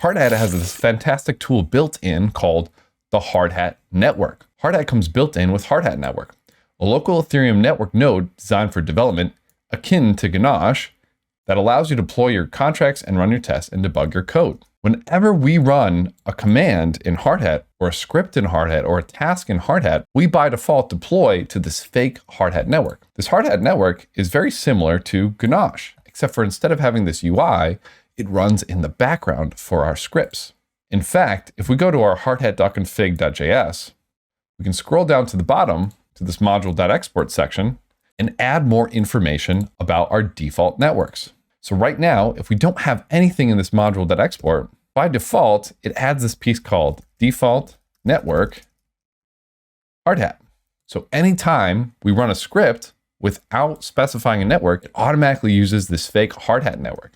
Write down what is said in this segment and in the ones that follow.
Hardhat has this fantastic tool built in called the Hardhat network. Hardhat comes built in with Hardhat network, a local Ethereum network node designed for development akin to Ganache that allows you to deploy your contracts and run your tests and debug your code. Whenever we run a command in Hardhat or a script in Hardhat or a task in Hardhat, we by default deploy to this fake Hardhat network. This Hardhat network is very similar to Ganache, except for instead of having this UI, it runs in the background for our scripts. In fact, if we go to our hardhat.config.js, we can scroll down to the bottom to this module.export section and add more information about our default networks. So right now, if we don't have anything in this module.export, by default, it adds this piece called default network Hardhat. So anytime we run a script without specifying a network, it automatically uses this fake Hardhat network.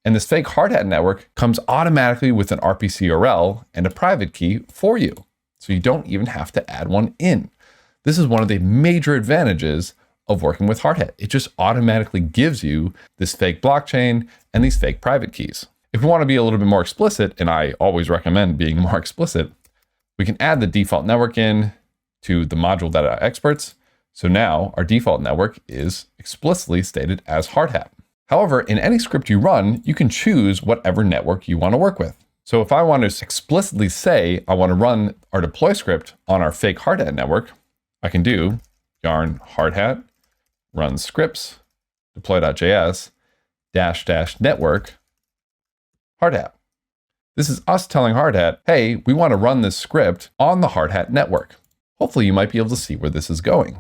And this fake Hardhat network comes automatically with an RPC URL and a private key for you. So you don't even have to add one in. This is one of the major advantages of working with Hardhat. It just automatically gives you this fake blockchain and these fake private keys. If we want to be a little bit more explicit, and I always recommend being more explicit, we can add the default network in to the module.exports. So now our default network is explicitly stated as Hardhat. However, in any script you run, you can choose whatever network you want to work with. So if I want to explicitly say I want to run our deploy script on our fake Hardhat network, I can do yarn hardhat run scripts deploy.js -- network Hardhat. This is us telling Hardhat, hey, we want to run this script on the Hardhat network. Hopefully you might be able to see where this is going.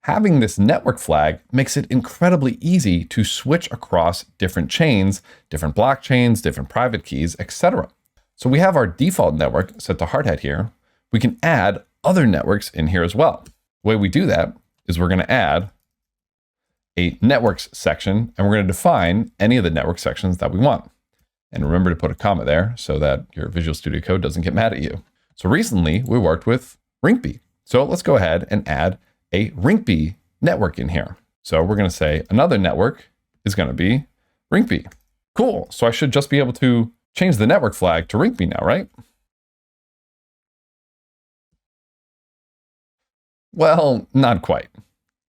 Having this network flag makes it incredibly easy to switch across different chains, different blockchains, different private keys, etc. So we have our default network set to Hardhat here. We can add other networks in here as well. The way we do that is we're going to add a networks section, and we're going to define any of the network sections that we want. And remember to put a comma there so that your Visual Studio Code doesn't get mad at you. So recently we worked with Rinkeby. So let's go ahead and add a Rinkeby network in here. So we're going to say another network is going to be Rinkeby. Cool. So I should just be able to change the network flag to Rinkeby now, right? Well, not quite.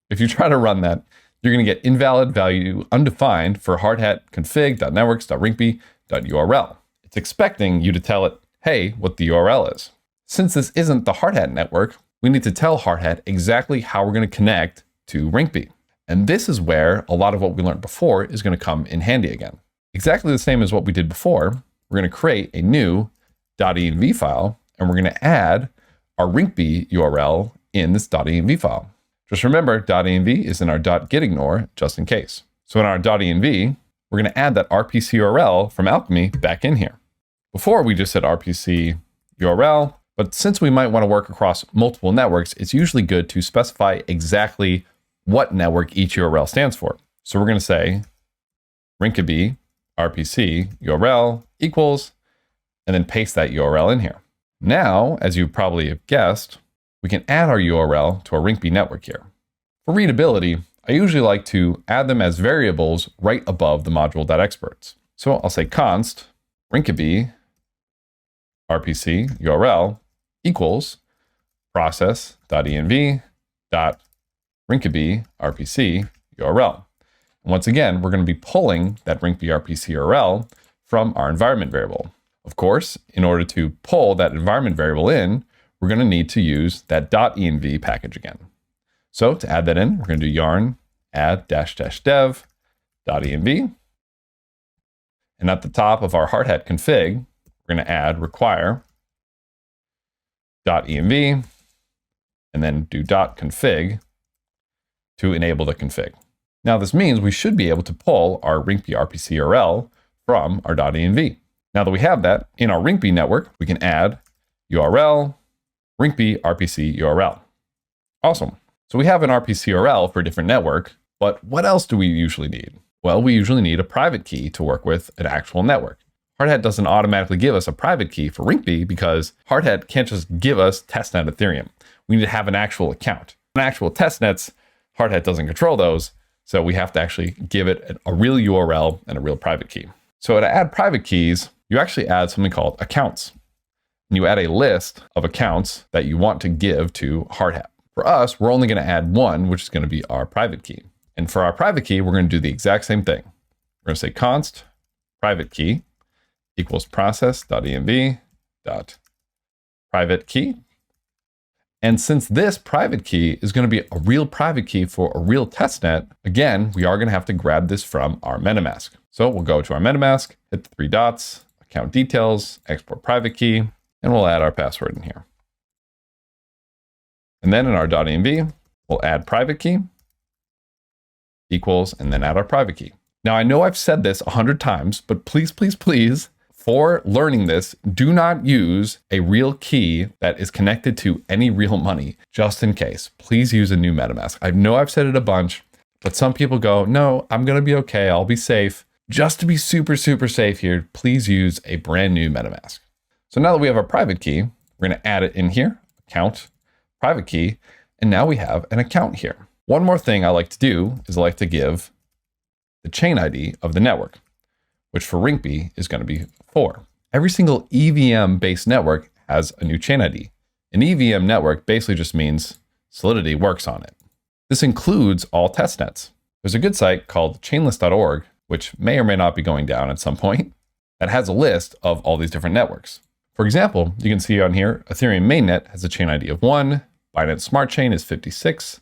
If you try to run that, you're going to get invalid value undefined for hardhat config.networks.rinkeby.url. It's expecting you to tell it, hey, what the URL is. Since this isn't the Hardhat network, we need to tell Hardhat exactly how we're going to connect to Rinkeby. And this is where a lot of what we learned before is going to come in handy again. Exactly the same as what we did before, we're going to create a new .env file, and we're going to add our Rinkeby URL in this .env file. Just remember, .env is in our .gitignore just in case. So in our .env, we're going to add that RPC URL from Alchemy back in here. Before we just said RPC URL, but since we might want to work across multiple networks, it's usually good to specify exactly what network each URL stands for. So we're going to say Rinkeby RPC URL equals, and then paste that URL in here. Now, as you probably have guessed, we can add our URL to our Rinkeby network here. For readability, I usually like to add them as variables right above the module.exports. So I'll say const Rinkeby RPC URL equals process.env .rinkeby RPC URL. And once again, we're going to be pulling that Rinkeby RPC URL from our environment variable. Of course, in order to pull that environment variable in, we're going to need to use that .env package again. So to add that in, we're going to do yarn add --dev .env. And at the top of our hardhat config, we're going to add require .env and then do .config to enable the config. Now this means we should be able to pull our Rinkeby RPC URL from our .env. Now that we have that in our Rinkeby network, we can add URL Rinkeby RPC URL. Awesome. So we have an RPC URL for a different network, but what else do we usually need? Well, we usually need a private key to work with an actual network. Hardhat doesn't automatically give us a private key for Rinkeby because Hardhat can't just give us testnet Ethereum. We need to have an actual account. An actual testnets, Hardhat doesn't control those, so we have to actually give it a real URL and a real private key. So to add private keys, you actually add something called accounts. And you add a list of accounts that you want to give to Hardhat. For us, we're only going to add one, which is going to be our private key. And for our private key, we're going to do the exact same thing. We're going to say const private key equals process.env.private key. And since this private key is going to be a real private key for a real testnet, again, we are going to have to grab this from our MetaMask. So we'll go to our MetaMask, hit the three dots, account details, export private key, and we'll add our password in here. And then in our .env, we'll add private key equals, and then add our private key. Now, I know I've said this 100 times, but please, please, please, for learning this, do not use a real key that is connected to any real money, just in case. Please use a new MetaMask. I know I've said it a bunch, but some people go, no, I'm going to be okay. I'll be safe. Just to be super, super safe here, please use a brand new MetaMask. So now that we have our private key, we're going to add it in here, account, private key, and now we have an account here. One more thing I like to do is I like to give the chain ID of the network, which for Rinkeby is going to be 4. Every single EVM-based network has a new chain ID. An EVM network basically just means Solidity works on it. This includes all testnets. There's a good site called chainlist.org, which may or may not be going down at some point, that has a list of all these different networks. For example, you can see on here, Ethereum mainnet has a chain ID of 1, Binance Smart Chain is 56,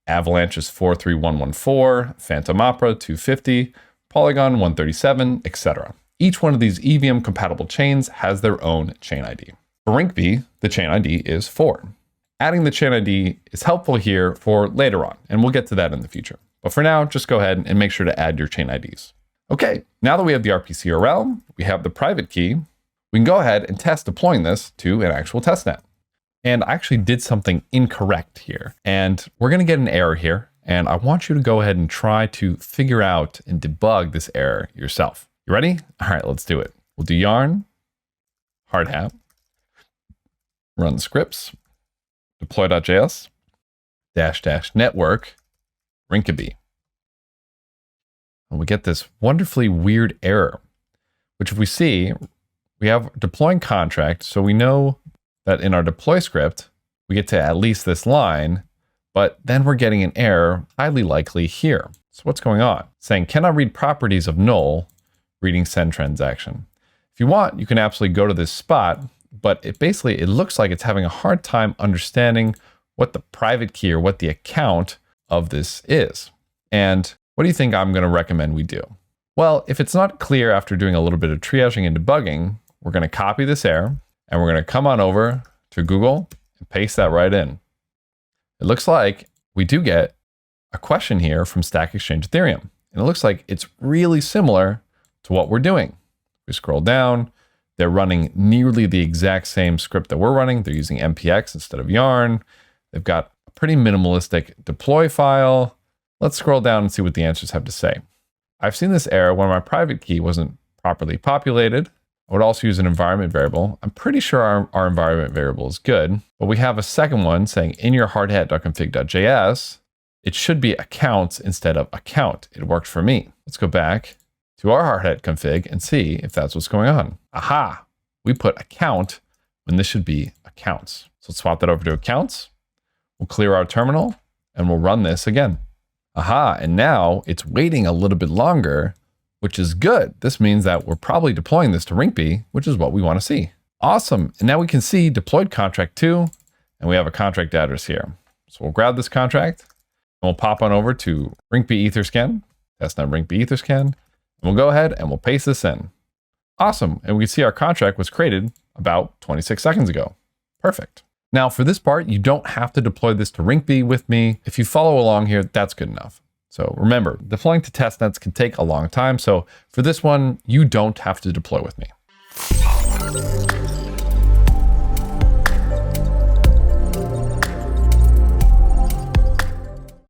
Avalanche is 43114, Phantom Opera 250, Polygon 137, etc. Each one of these EVM compatible chains has their own chain ID. For Rinkeby, the chain ID is 4. Adding the chain ID is helpful here for later on, and we'll get to that in the future. But for now, just go ahead and make sure to add your chain IDs. Okay, now that we have the RPC URL, we have the private key, we can go ahead and test deploying this to an actual testnet. And I actually did something incorrect here, and we're going to get an error here. And I want you to go ahead and try to figure out and debug this error yourself. You ready? All right, let's do it. We'll do yarn, hardhat, run scripts, deploy.js, -- network, Rinkeby. And we get this wonderfully weird error, which if we see, we have deploying contract. So we know that in our deploy script, we get to at least this line, but then we're getting an error, highly likely here. So what's going on? It's saying cannot read properties of null, reading send transaction. If you want, you can absolutely go to this spot, but it looks like it's having a hard time understanding what the private key or what the account of this is. And what do you think I'm going to recommend we do? Well, if it's not clear after doing a little bit of triaging and debugging, we're going to copy this error and we're going to come on over to Google and paste that right in. It looks like we do get a question here from Stack Exchange Ethereum. And it looks like it's really similar to what we're doing. We scroll down, they're running nearly the exact same script that we're running. They're using MPX instead of Yarn. They've got a pretty minimalistic deploy file. Let's scroll down and see what the answers have to say. I've seen this error when my private key wasn't properly populated. I would also use an environment variable. I'm pretty sure our environment variable is good, but we have a second one saying in your hardhat.config.js, it should be accounts instead of account. It worked for me. Let's go back to our hardhat config and see if that's what's going on. Aha, we put account when this should be accounts. So let's swap that over to accounts. We'll clear our terminal and we'll run this again. Aha, and now it's waiting a little bit longer, which is good. This means that we're probably deploying this to Rinkeby, which is what we want to see. Awesome. And now we can see deployed contract 2, and we have a contract address here. So we'll grab this contract and we'll pop on over to Rinkeby Etherscan, testnet Rinkeby Etherscan, and we'll go ahead and we'll paste this in. Awesome. And we can see our contract was created about 26 seconds ago. Perfect. Now for this part, you don't have to deploy this to Rinkeby with me. If you follow along here, that's good enough. So remember, deploying to testnets can take a long time. So for this one, you don't have to deploy with me.